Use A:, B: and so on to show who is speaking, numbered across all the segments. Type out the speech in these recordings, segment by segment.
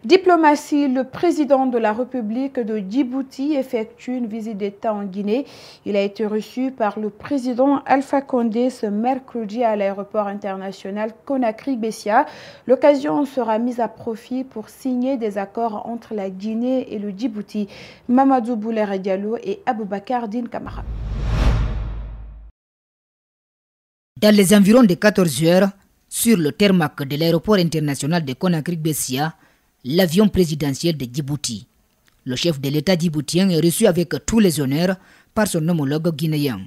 A: Diplomatie, le président de la République de Djibouti effectue une visite d'État en Guinée. Il a été reçu par le président Alpha Condé ce mercredi à l'aéroport international Conakry-Bessia. L'occasion sera mise à profit pour signer des accords entre la Guinée et le Djibouti. Mamadou Boulere Diallo et Aboubakar Din Kamara.
B: Dans les environs de 14 heures, sur le tarmac de l'aéroport international de Conakry-Bessia, l'avion présidentiel de Djibouti. Le chef de l'État djiboutien est reçu avec tous les honneurs par son homologue guinéen.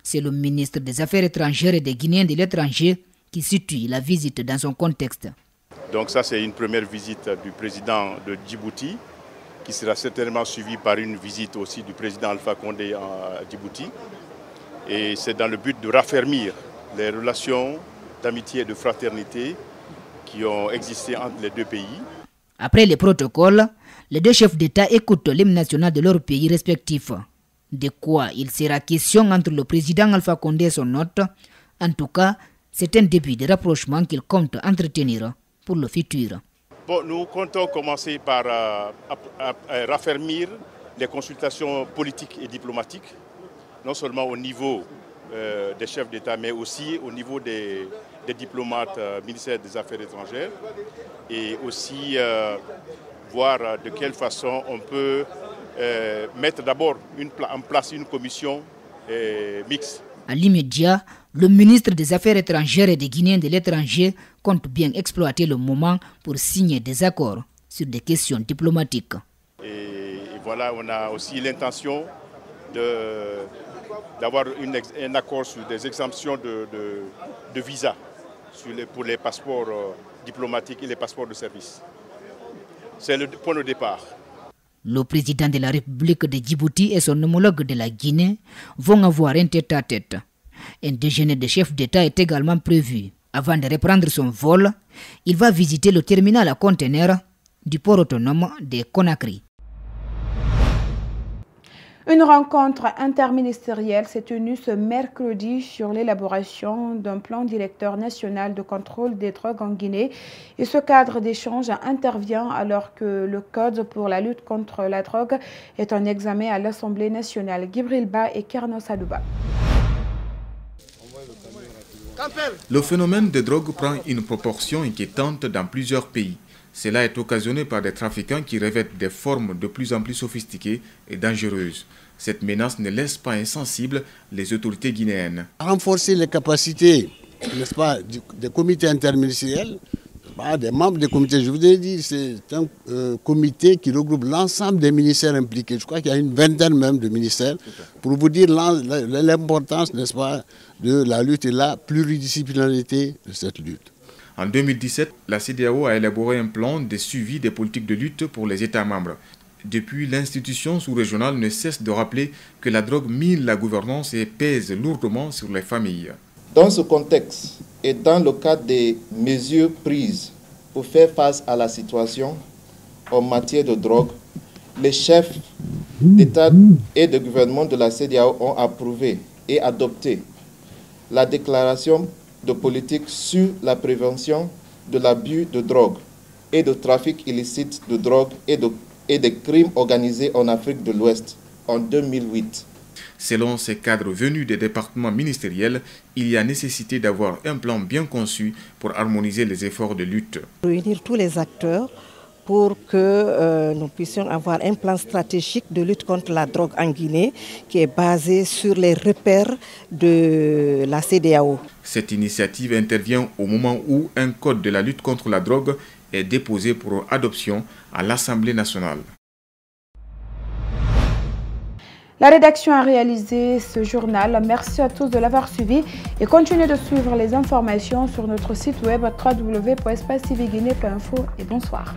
B: C'est le ministre des Affaires étrangères et des Guinéens de l'étranger qui situe la visite dans son contexte.
C: Donc ça, c'est une première visite du président de Djibouti, qui sera certainement suivie par une visite aussi du président Alpha Condé à Djibouti. Et c'est dans le but de raffermir les relations d'amitié et de fraternité qui ont existé entre les deux pays.
B: Après les protocoles, les deux chefs d'État écoutent l'hymne national de leurs pays respectifs. De quoi il sera question entre le président Alpha Condé et son hôte. En tout cas, c'est un début de rapprochement qu'il compte entretenir pour le futur.
C: Bon, nous comptons commencer par raffermir les consultations politiques et diplomatiques, non seulement au niveau des chefs d'État, mais aussi au niveau des diplomates ministère des Affaires étrangères, et aussi voir de quelle façon on peut mettre d'abord en place une commission mixte.
B: À l'immédiat, le ministre des Affaires étrangères et des Guinéens de l'étranger compte bien exploiter le moment pour signer des accords sur des questions diplomatiques.
C: Et voilà, on a aussi l'intention d'avoir un accord sur des exemptions de visa pour les passeports diplomatiques et les passeports de service. C'est le point de départ.
B: Le président de la République de Djibouti et son homologue de la Guinée vont avoir un tête-à-tête. Un déjeuner de chef d'État est également prévu. Avant de reprendre son vol, il va visiter le terminal à conteneurs du port autonome de Conakry.
A: Une rencontre interministérielle s'est tenue ce mercredi sur l'élaboration d'un plan directeur national de contrôle des drogues en Guinée. Et ce cadre d'échange intervient alors que le Code pour la lutte contre la drogue est en examen à l'Assemblée nationale. Gibril Ba et Kerno Sadouba.
D: Le phénomène de drogue prend une proportion inquiétante dans plusieurs pays. Cela est occasionné par des trafiquants qui revêtent des formes de plus en plus sophistiquées et dangereuses. Cette menace ne laisse pas insensibles les autorités guinéennes.
E: Renforcer les capacités, n'est-ce pas, des comités interministériels, des membres des comités. Je vous ai dit, c'est un comité qui regroupe l'ensemble des ministères impliqués. Je crois qu'il y a une vingtaine même de ministères pour vous dire l'importance, n'est-ce pas, de la lutte et la pluridisciplinarité de cette lutte.
D: En 2017, la CEDEAO a élaboré un plan de suivi des politiques de lutte pour les États membres. Depuis, l'institution sous-régionale ne cesse de rappeler que la drogue mine la gouvernance et pèse lourdement sur les familles.
F: Dans ce contexte et dans le cadre des mesures prises pour faire face à la situation en matière de drogue, les chefs d'État et de gouvernement de la CEDEAO ont approuvé et adopté la déclaration de politique sur la prévention de l'abus de drogue et de trafic illicite de drogue et des crimes organisés en Afrique de l'Ouest en 2008.
D: Selon ces cadres venus des départements ministériels, il y a nécessité d'avoir un plan bien conçu pour harmoniser les efforts de lutte.
G: Réunir tous les acteurs pour que nous puissions avoir un plan stratégique de lutte contre la drogue en Guinée qui est basé sur les repères de la CEDEAO.
D: Cette initiative intervient au moment où un code de la lutte contre la drogue est déposé pour adoption à l'Assemblée nationale.
A: La rédaction a réalisé ce journal. Merci à tous de l'avoir suivi et continuez de suivre les informations sur notre site web www.espacetvguinee.info et bonsoir.